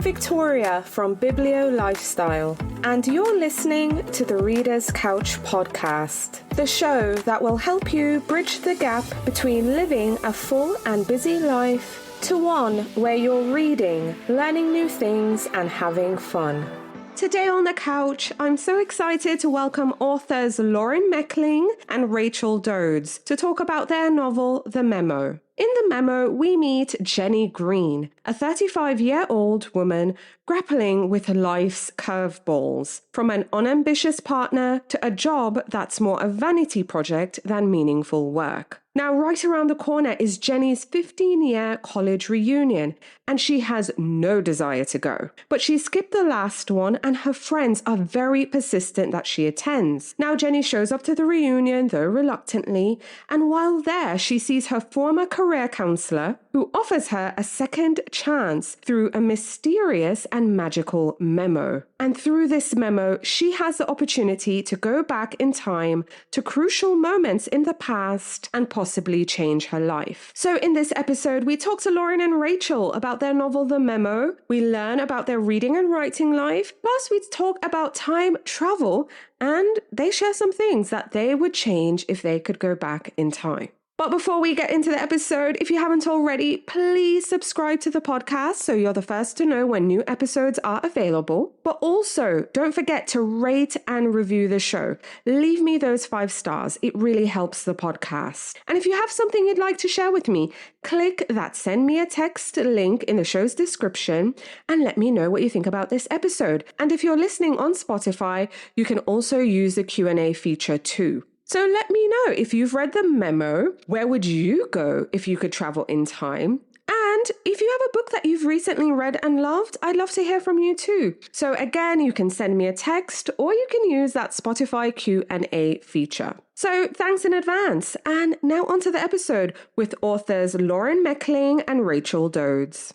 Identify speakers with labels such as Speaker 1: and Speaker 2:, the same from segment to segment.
Speaker 1: Victoria from Biblio Lifestyle, and you're listening to the Reader's Couch podcast, the show that will help you bridge the gap between living a full and busy life to one where you're reading, learning new things, and having fun. Today on the couch, I'm so excited to welcome authors Lauren Mechling and Rachel Dodes to talk about their novel, The Memo. In The Memo, we meet Jenny Green, a 35-year-old woman grappling with life's curveballs, from an unambitious partner to a job that's more a vanity project than meaningful work. Now, right around the corner is Jenny's 15-year college reunion, and she has no desire to go. But she skipped the last one, and her friends are very persistent that she attends. Now, Jenny shows up to the reunion, though reluctantly, and while there, she sees her former career counselor, who offers her a second chance through a mysterious and magical memo. And through this memo, she has the opportunity to go back in time to crucial moments in the past and possibly change her life. So in this episode, we talk to Lauren and Rachel about their novel, The Memo. We learn about their reading and writing life. Plus, we talk about time travel, and they share some things that they would change if they could go back in time. But before we get into the episode, if you haven't already, please subscribe to the podcast so you're the first to know when new episodes are available. But also, don't forget to rate and review the show. Leave me those 5 stars. It really helps the podcast. And if you have something you'd like to share with me, click that send me a text link in the show's description and let me know what you think about this episode. And if you're listening on Spotify, you can also use the Q&A feature too. So let me know if you've read The Memo, where would you go if you could travel in time? And if you have a book that you've recently read and loved, I'd love to hear from you too. So again, you can send me a text or you can use that Spotify Q&A feature. So thanks in advance. And now onto the episode with authors Lauren Mechling and Rachel Dodes.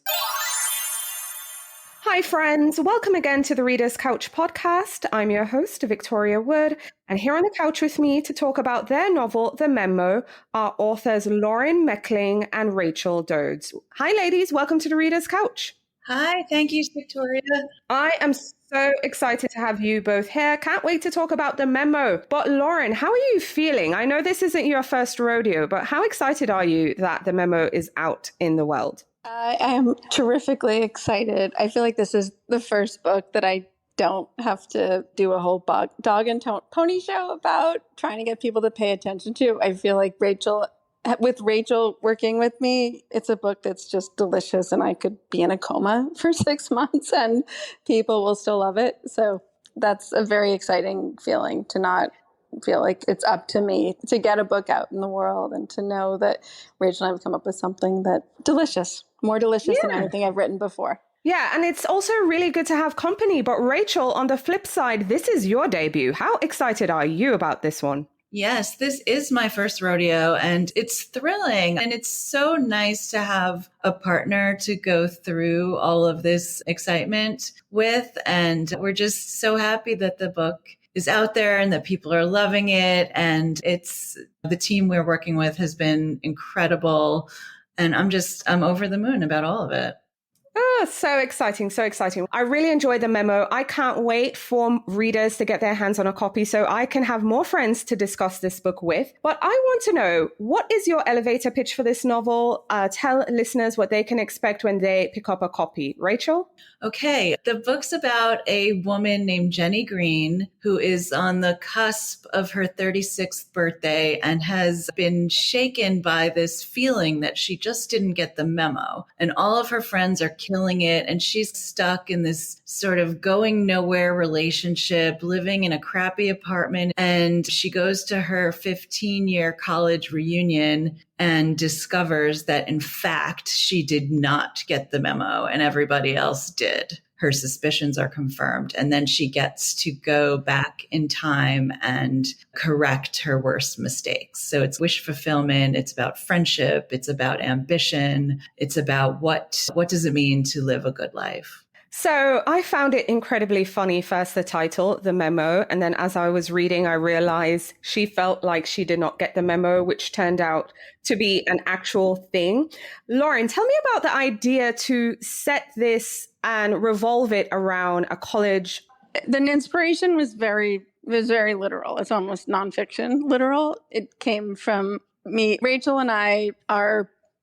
Speaker 1: Hi friends, welcome again to the Reader's Couch podcast. I'm your host, Victoria Wood, and here on the couch with me to talk about their novel, The Memo, are authors Lauren Mechling and Rachel Dodes. Hi ladies, welcome to the Reader's Couch.
Speaker 2: Hi, thank you, Victoria.
Speaker 1: I am so excited to have you both here. Can't wait to talk about The Memo. But Lauren, how are you feeling? I know this isn't your first rodeo, but how excited are you that The Memo is out in the world?
Speaker 3: I am terrifically excited. I feel like this is the first book that I don't have to do a whole dog and pony show about trying to get people to pay attention to. I feel like with Rachel working with me, it's a book that's just delicious and I could be in a coma for 6 months and people will still love it. So that's a very exciting feeling to not feel like it's up to me to get a book out in the world and to know that Rachel and I have come up with something that delicious, more delicious than anything I've written before.
Speaker 1: Yeah, and it's also really good to have company. But Rachel, on the flip side, this is your debut. How excited are you about this one?
Speaker 2: Yes, this is my first rodeo and it's thrilling. And it's so nice to have a partner to go through all of this excitement with. And we're just so happy that the book is out there and that people are loving it. And the team we're working with has been incredible. And I'm over the moon about all of it.
Speaker 1: Oh, so exciting, so exciting. I really enjoyed The Memo. I can't wait for readers to get their hands on a copy so I can have more friends to discuss this book with. But I want to know, what is your elevator pitch for this novel? Tell listeners what they can expect when they pick up a copy. Rachel?
Speaker 2: Okay, the book's about a woman named Jenny Green who is on the cusp of her 36th birthday and has been shaken by this feeling that she just didn't get the memo. And all of her friends are killing it. And she's stuck in this sort of going nowhere relationship, living in a crappy apartment. And she goes to her 15-year college reunion and discovers that, in fact, she did not get the memo and everybody else did. Her suspicions are confirmed. And then she gets to go back in time and correct her worst mistakes. So it's wish fulfillment. It's about friendship. It's about ambition. It's about what does it mean to live a good life?
Speaker 1: So I found it incredibly funny, first the title, The Memo, and then as I was reading, I realized she felt like she did not get the memo, which turned out to be an actual thing. Lauren, tell me about the idea to set this and revolve it around a college.
Speaker 3: The inspiration was very literal. It's almost nonfiction literal. It came from me. Rachel and I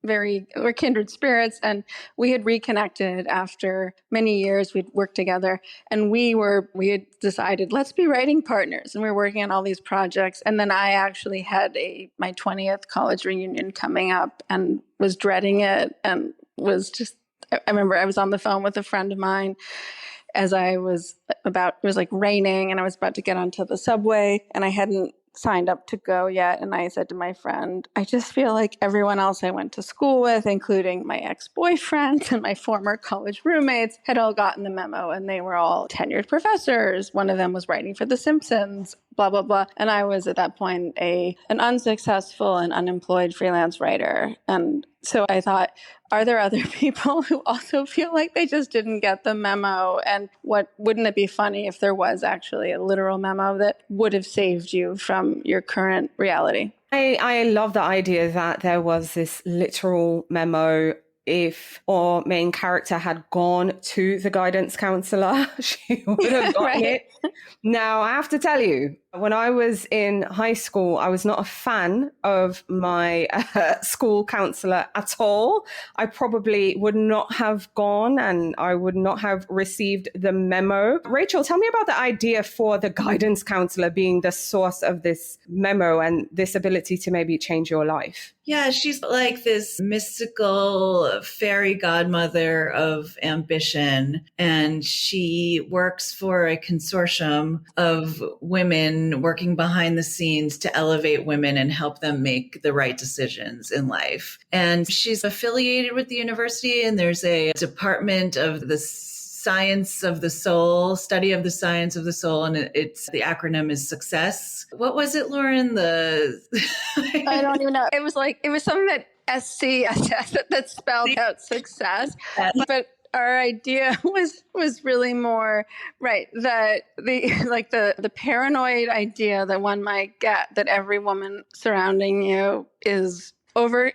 Speaker 3: we're kindred spirits, and we had reconnected after many years. We'd worked together, and we had decided, let's be writing partners, and we were working on all these projects. And then I actually had my 20th college reunion coming up and was dreading it, and I remember I was on the phone with a friend of mine as it was like raining, and I was about to get onto the subway, and I hadn't signed up to go yet. And I said to my friend, I just feel like everyone else I went to school with, including my ex-boyfriend and my former college roommates, had all gotten the memo, and they were all tenured professors. One of them was writing for The Simpsons, blah, blah, blah. And I was at that point an unsuccessful and unemployed freelance writer. And so I thought, are there other people who also feel like they just didn't get the memo? And wouldn't it be funny if there was actually a literal memo that would have saved you from your current reality?
Speaker 1: I love the idea that there was this literal memo. If our main character had gone to the guidance counselor, she would have gotten it. Now, I have to tell you, when I was in high school, I was not a fan of my school counselor at all. I probably would not have gone, and I would not have received the memo. Rachel, tell me about the idea for the guidance counselor being the source of this memo and this ability to maybe change your life.
Speaker 2: Yeah, she's like this mystical fairy godmother of ambition, and she works for a consortium of women working behind the scenes to elevate women and help them make the right decisions in life. And she's affiliated with the university, and there's a department of the science of the soul, study of the science of the soul, and the acronym is SUCCESS. What was it, Lauren?
Speaker 3: I don't even know. It was something that SCSS that spelled out success, but our idea was really more right that the paranoid idea that one might get that every woman surrounding you is over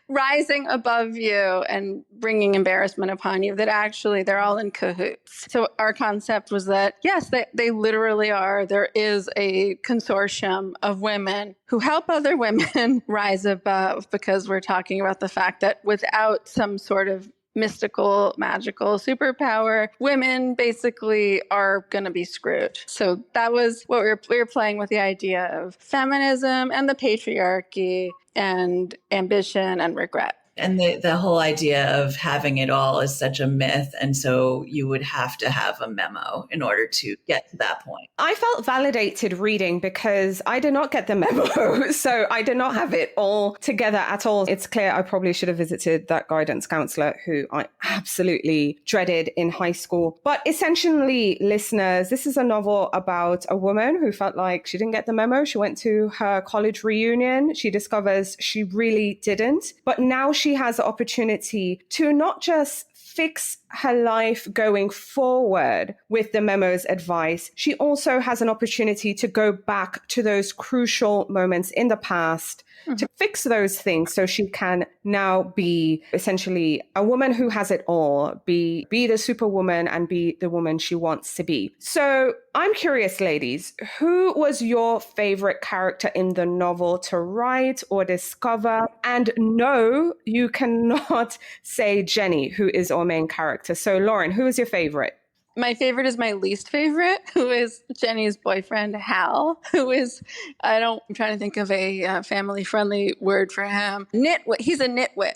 Speaker 3: rising above you and bringing embarrassment upon you, that actually they're all in cahoots. So our concept was that, yes, they literally are. There is a consortium of women who help other women rise above, because we're talking about the fact that without some sort of mystical, magical superpower, women basically are going to be screwed. So that was what we were playing with, the idea of feminism and the patriarchy and ambition and regret.
Speaker 2: And the whole idea of having it all is such a myth. And so you would have to have a memo in order to get to that point.
Speaker 1: I felt validated reading because I did not get the memo. So I did not have it all together at all. It's clear I probably should have visited that guidance counselor who I absolutely dreaded in high school. But essentially, listeners, this is a novel about a woman who felt like she didn't get the memo. She went to her college reunion. She discovers she really didn't. But now she has the opportunity to not just fix her life going forward with the memo's advice, she also has an opportunity to go back to those crucial moments in the past to fix those things, so she can now be essentially a woman who has it all, be the superwoman and be the woman she wants to be. So I'm curious, ladies, who was your favorite character in the novel to write or discover? And no, you cannot say Jenny, who is our main character. So Lauren, who is your favorite?
Speaker 3: My favorite is my least favorite, who is Jenny's boyfriend, Hal, I'm trying to think of a family-friendly word for him. Nitwit. He's a nitwit.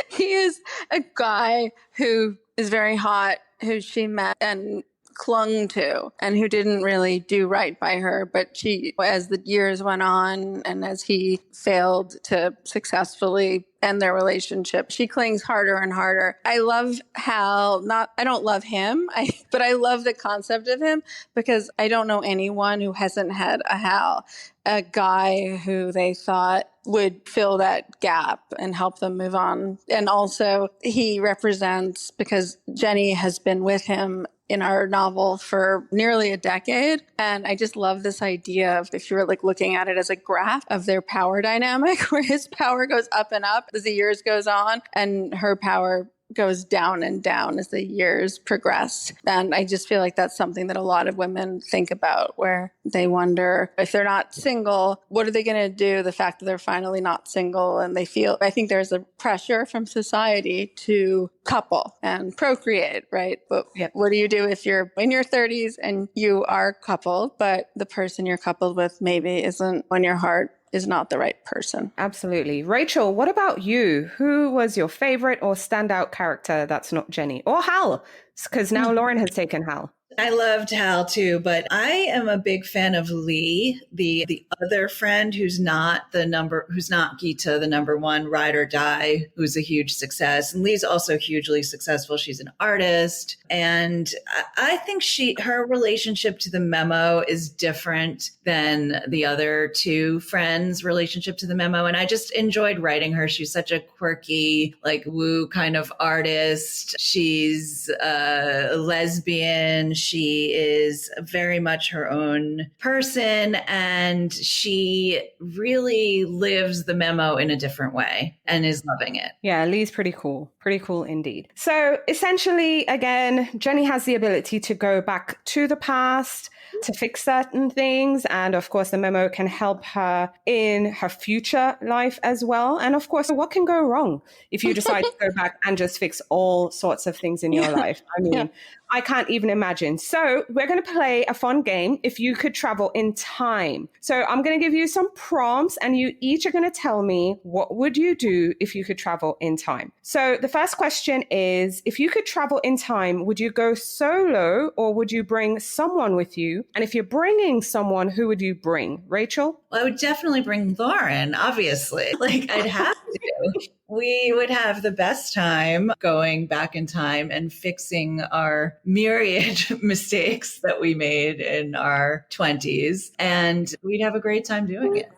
Speaker 3: He is a guy who is very hot, who she met and clung to, and who didn't really do right by her. But she, as the years went on and as he failed to successfully end their relationship, she clings harder and harder. I love Hal. I don't love him, but I love the concept of him, because I don't know anyone who hasn't had a Hal, a guy who they thought would fill that gap and help them move on. And also he represents, because Jenny has been with him in our novel for nearly a decade. And I just love this idea of, if you're looking at it as a graph of their power dynamic, where his power goes up and up as the years goes on, and her power goes down and down as the years progress. And I just feel like that's something that a lot of women think about, where they wonder if they're not single, what are they going to do? The fact that they're finally not single, and I think there's a pressure from society to couple and procreate, right? But what do you do if you're in your 30s and you are coupled, but the person you're coupled with maybe isn't on your heart, is not the right person?
Speaker 1: Absolutely. Rachel, what about you? Who was your favorite or standout character that's not Jenny or Hal? Because now Lauren has taken Hal.
Speaker 2: I loved Hal too, but I am a big fan of Lee, the other friend who's not Gita, the number one ride or die, who's a huge success. And Lee's also hugely successful. She's an artist. And I think her relationship to the Memo is different than the other two friends' relationship to the Memo. And I just enjoyed writing her. She's such a quirky, like woo kind of artist. She's a lesbian. She is very much her own person, and she really lives the Memo in a different way and is loving it.
Speaker 1: Yeah, Lee's pretty cool. Pretty cool indeed. So essentially, again, Jenny has the ability to go back to the past to fix certain things. And of course, the Memo can help her in her future life as well. And of course, what can go wrong if you decide to go back and just fix all sorts of things in your life? I mean, I can't even imagine. So we're going to play a fun game, if you could travel in time. So I'm going to give you some prompts, and you each are going to tell me, what would you do if you could travel in time? So the first question is, if you could travel in time, would you go solo or would you bring someone with you? And if you're bringing someone, who would you bring? Rachel?
Speaker 2: Well, I would definitely bring Lauren, obviously. Like, I'd have to. We would have the best time going back in time and fixing our myriad mistakes that we made in our 20s. And we'd have a great time doing it.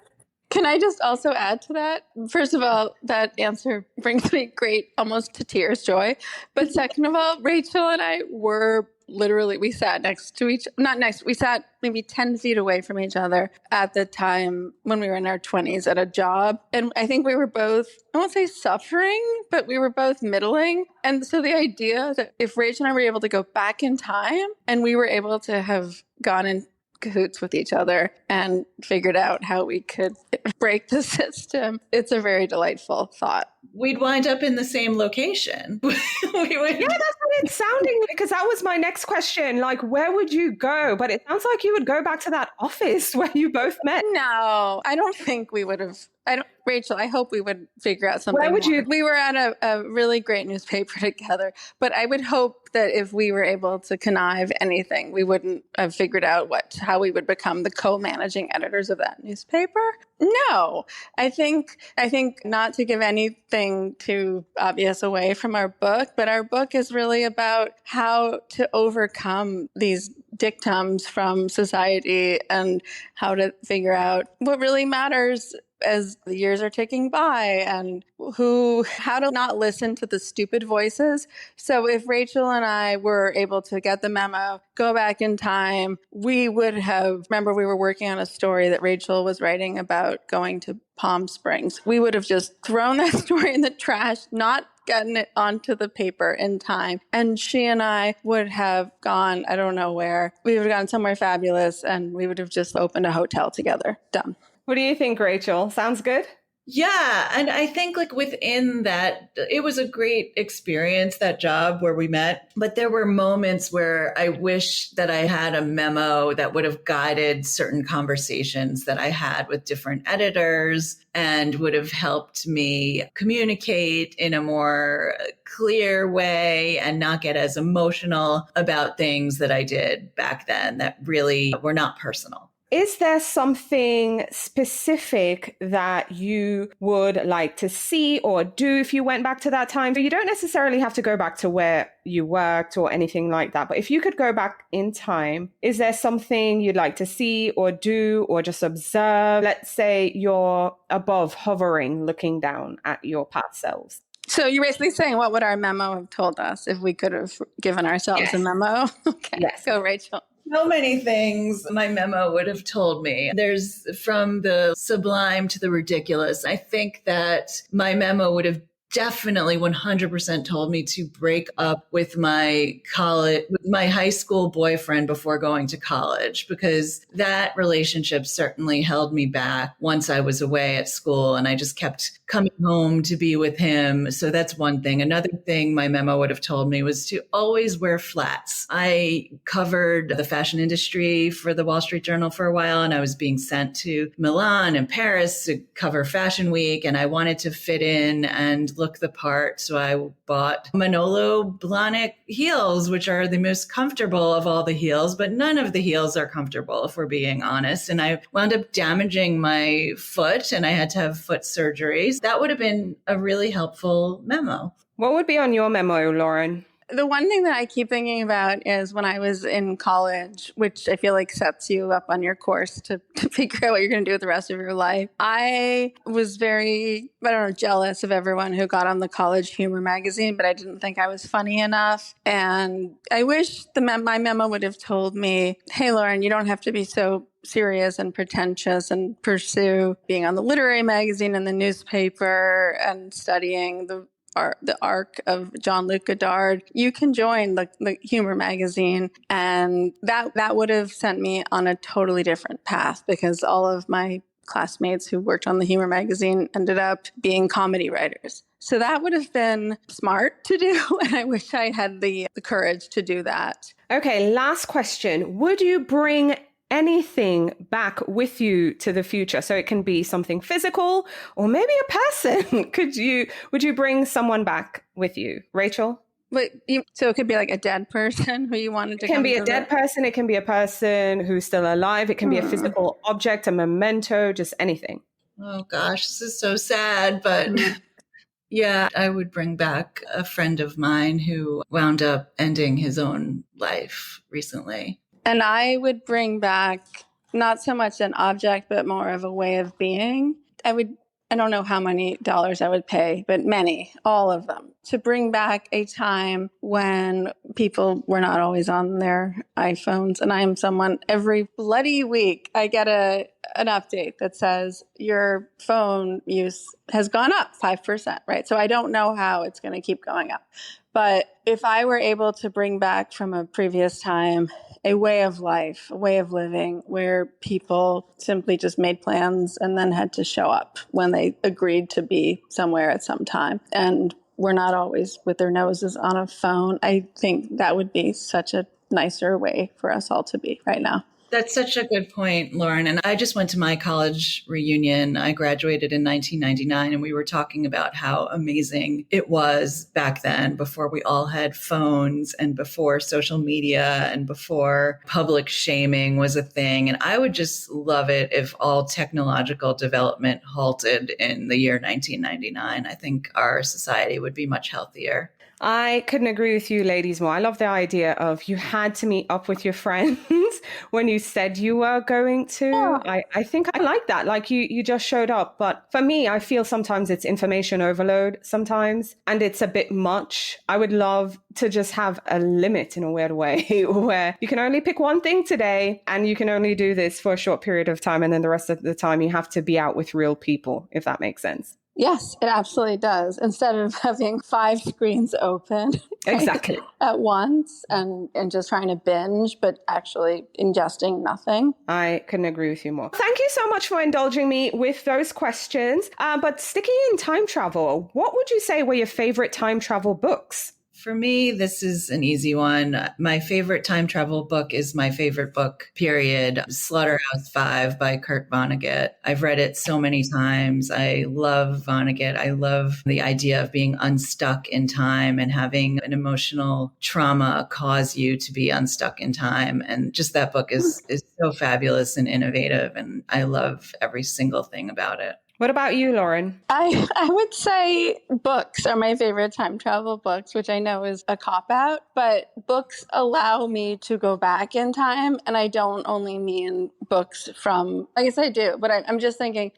Speaker 3: Can I just also add to that? First of all, that answer brings me great, almost to tears, joy. But second of all, Rachel and I were literally, we sat we sat maybe 10 feet away from each other at the time when we were in our 20s at a job. And I think we were both, I won't say suffering, but we were both middling. And so the idea that if Rachel and I were able to go back in time and we were able to have gone in cahoots with each other and figured out how we could break the system, it's a very delightful thought.
Speaker 2: We'd wind up in the same location.
Speaker 1: Yeah, that's what it's sounding, because that was my next question. Like, where would you go? But it sounds like you would go back to that office where you both met.
Speaker 3: No, I don't think we would have. Rachel, I hope we would figure out something.
Speaker 1: Where would you?
Speaker 3: We were at a really great newspaper together, but I would hope that if we were able to connive anything, we wouldn't have figured out how we would become the co-managing editors of that newspaper. No, I think not to give anything too obvious away from our book, but our book is really about how to overcome these dictums from society and how to figure out what really matters as the years are ticking by, and how to not listen to the stupid voices. So if Rachel and I were able to get the memo, go back in time, we would have, remember we were working on a story that Rachel was writing about going to Palm Springs. We would have just thrown that story in the trash, not gotten it onto the paper in time. And she and I would have gone, I don't know where, we would have gone somewhere fabulous, and we would have just opened a hotel together. Done.
Speaker 1: What do you think, Rachel? Sounds good?
Speaker 2: Yeah. And I think like within that, it was a great experience, that job where we met. But there were moments where I wish that I had a memo that would have guided certain conversations that I had with different editors and would have helped me communicate in a more clear way and not get as emotional about things that I did back then that really were not personal.
Speaker 1: Is there something specific that you would like to see or do if you went back to that time? So you don't necessarily have to go back to where you worked or anything like that. But if you could go back in time, is there something you'd like to see or do or just observe? Let's say you're above, hovering, looking down at your past selves.
Speaker 3: So you're basically saying, what would our memo have told us if we could have given ourselves a memo? Okay, yes. Go, Rachel.
Speaker 2: So many things my memo would have told me. There's from the sublime to the ridiculous. I think that my memo would have definitely 100% told me to break up with my high school boyfriend before going to college, because that relationship certainly held me back once I was away at school and I just kept coming home to be with him. So that's one thing. Another thing my memo would have told me was to always wear flats. I covered the fashion industry for the Wall Street Journal for a while, and I was being sent to Milan and Paris to cover Fashion Week, and I wanted to fit in and look the part. So I bought Manolo Blahnik heels, which are the most comfortable of all the heels, but none of the heels are comfortable, if we're being honest. And I wound up damaging my foot and I had to have foot surgeries. That would have been a really helpful memo.
Speaker 1: What would be on your memo, Lauren?
Speaker 3: The one thing that I keep thinking about is when I was in college, which I feel like sets you up on your course to figure out what you're going to do with the rest of your life. I was very, jealous of everyone who got on the college humor magazine, but I didn't think I was funny enough. And I wish my memo would have told me, hey, Lauren, you don't have to be so serious and pretentious and pursue being on the literary magazine and the newspaper and studying the arc of Jean-Luc Godard. You can join the humor magazine, and that would have sent me on a totally different path, because all of my classmates who worked on the humor magazine ended up being comedy writers. So that would have been smart to do, and I wish I had the courage to do that. Okay,
Speaker 1: last question. Would you bring anything back with you to the future? So it can be something physical or maybe a person. Would you bring someone back with you? Rachel?
Speaker 3: So it could be like a dead person who you wanted to come.
Speaker 1: It can be a dead person. It can be a person who's still alive. It can be a physical object, a memento, just anything.
Speaker 2: Oh gosh, this is so sad, but yeah, I would bring back a friend of mine who wound up ending his own life recently.
Speaker 3: And I would bring back not so much an object, but more of a way of being. I don't know how many dollars I would pay, but many, all of them, to bring back a time when people were not always on their iPhones. And I am someone, every bloody week, I get an update that says your phone use has gone up 5%, right? So I don't know how it's going to keep going up. But if I were able to bring back from a previous time a way of life, a way of living, where people simply just made plans and then had to show up when they agreed to be somewhere at some time, and were not always with their noses on a phone, I think that would be such a nicer way for us all to be right now.
Speaker 2: That's such a good point, Lauren. And I just went to my college reunion. I graduated in 1999, and we were talking about how amazing it was back then, before we all had phones and before social media and before public shaming was a thing. And I would just love it if all technological development halted in the year 1999. I think our society would be much healthier.
Speaker 1: I couldn't agree with you ladies more. I love the idea of you had to meet up with your friends when you said you were going to. Oh. I think I like that. Like you just showed up. But for me, I feel sometimes it's information overload sometimes, and it's a bit much. I would love to just have a limit in a weird way where you can only pick one thing today and you can only do this for a short period of time. And then the rest of the time you have to be out with real people, if that makes sense.
Speaker 3: Yes, it absolutely does. Instead of having 5 screens open
Speaker 1: exactly
Speaker 3: at once and just trying to binge, but actually ingesting nothing.
Speaker 1: I couldn't agree with you more. Thank you so much for indulging me with those questions. But sticking in time travel, what would you say were your favorite time travel books?
Speaker 2: For me, this is an easy one. My favorite time travel book is my favorite book, period. Slaughterhouse-Five by Kurt Vonnegut. I've read it so many times. I love Vonnegut. I love the idea of being unstuck in time and having an emotional trauma cause you to be unstuck in time. And just that book is so fabulous and innovative. And I love every single thing about it.
Speaker 1: What about you, Lauren?
Speaker 3: I would say books are my favorite time travel books, which I know is a cop-out, but books allow me to go back in time. And I don't only mean books from, I guess I do, but I'm just thinking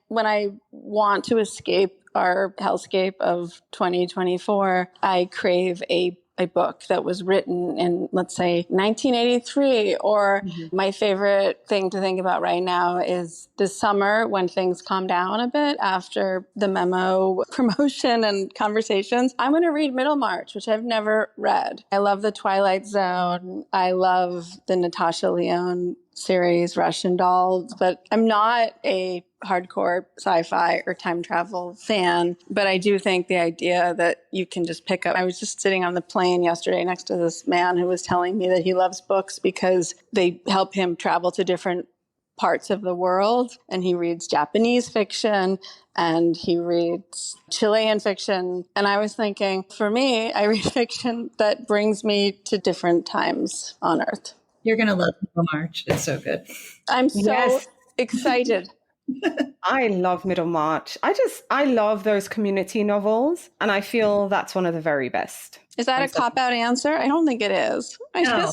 Speaker 3: when I want to escape our hellscape of 2024, I crave a a book that was written in, let's say, 1983, or my favorite thing to think about right now is this summer when things calm down a bit after the Memo promotion and conversations, I'm going to read Middlemarch, which I've never read. I love The Twilight Zone. I love the Natasha Lyonne series, Russian Dolls, but I'm not a hardcore sci-fi or time travel fan. But I do think the idea that you can just pick up. I was just sitting on the plane yesterday next to this man who was telling me that he loves books because they help him travel to different parts of the world. And he reads Japanese fiction and he reads Chilean fiction. And I was thinking, for me, I read fiction that brings me to different times on Earth.
Speaker 2: You're going to love Middlemarch. It's so good.
Speaker 3: I'm so excited.
Speaker 1: I love Middlemarch. I love those community novels, and I feel that's one of the very best.
Speaker 3: Is that a cop-out answer? I don't think it is.
Speaker 1: No,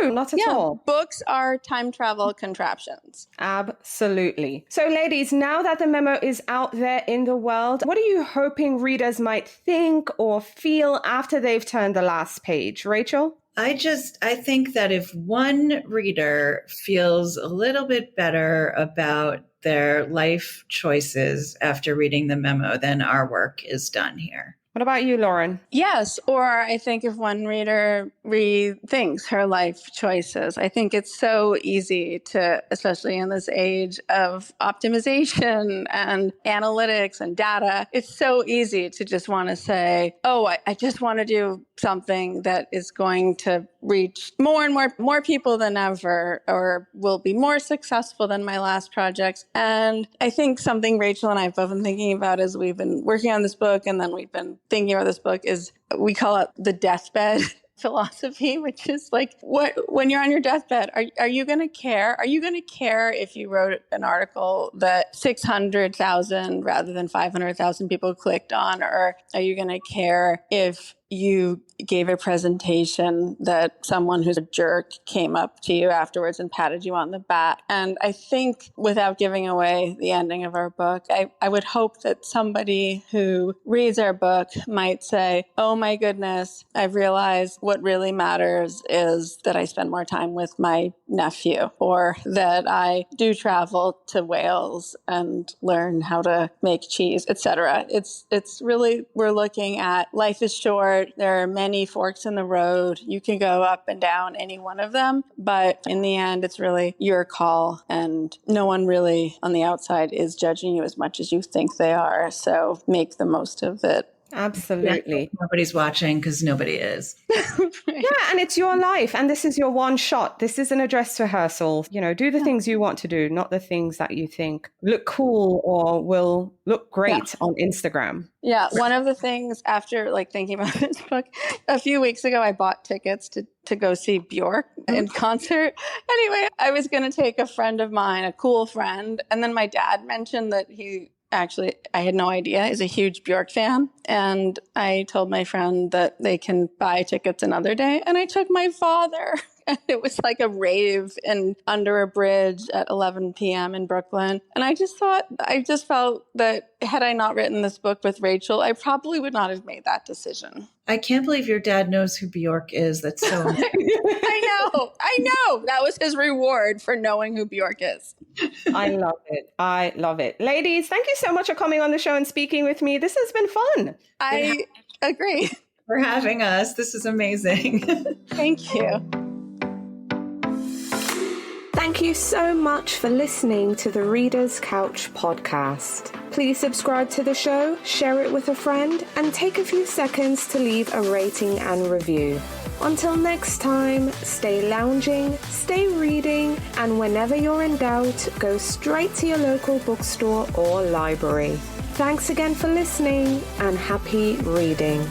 Speaker 1: not at all.
Speaker 3: Books are time travel contraptions.
Speaker 1: Absolutely. So ladies, now that the Memo is out there in the world, what are you hoping readers might think or feel after they've turned the last page? Rachel?
Speaker 2: I think that if one reader feels a little bit better about their life choices after reading the Memo, then our work is done here.
Speaker 1: What about you, Lauren?
Speaker 3: Yes, or I think if one reader rethinks her life choices. I think it's so easy to, especially in this age of optimization and analytics and data, it's so easy to just want to say, oh, I just want to do something that is going to reach more and more people than ever, or will be more successful than my last projects. And I think something Rachel and I have both been thinking about as we've been working on this book, and then we've been thinking about this book, is we call it the deathbed philosophy, which is like, when you're on your deathbed, are you going to care? Are you going to care if you wrote an article that 600,000 rather than 500,000 people clicked on? Or are you going to care if you gave a presentation that someone who's a jerk came up to you afterwards and patted you on the back? And I think, without giving away the ending of our book, I would hope that somebody who reads our book might say, oh my goodness, I've realized what really matters is that I spend more time with my nephew, or that I do travel to Wales and learn how to make cheese, etc. It's really, we're looking at life is short. There are many forks in the road. You can go up and down any one of them. But in the end, it's really your call. And no one really on the outside is judging you as much as you think they are. So make the most of it.
Speaker 1: Absolutely.
Speaker 2: Yeah, nobody's watching because nobody is.
Speaker 1: Yeah, and it's your life, and this is your one shot. This isn't a dress rehearsal. Do the things you want to do, not the things that you think look cool or will look great on Instagram. Yeah,
Speaker 3: one of the things after thinking about this book, a few weeks ago, I bought tickets to go see Bjork in concert. Anyway, I was going to take a friend of mine, a cool friend, and then my dad mentioned that actually, I had no idea, is a huge Bjork fan. And I told my friend that they can buy tickets another day. And I took my father. And it was like a rave under a bridge at 11 p.m. in Brooklyn. And I just felt that had I not written this book with Rachel, I probably would not have made that decision.
Speaker 2: I can't believe your dad knows who Bjork is. That's so
Speaker 3: I know. That was his reward for knowing who Bjork is.
Speaker 1: I love it. Ladies, thank you so much for coming on the show and speaking with me. This has been fun.
Speaker 3: I agree.
Speaker 2: For having us. This is amazing.
Speaker 3: Thank you.
Speaker 1: Thank you so much for listening to the Reader's Couch podcast. Please subscribe to the show, share it with a friend, and take a few seconds to leave a rating and review. Until next time, stay lounging, stay reading, and whenever you're in doubt, go straight to your local bookstore or library. Thanks again for listening, and happy reading.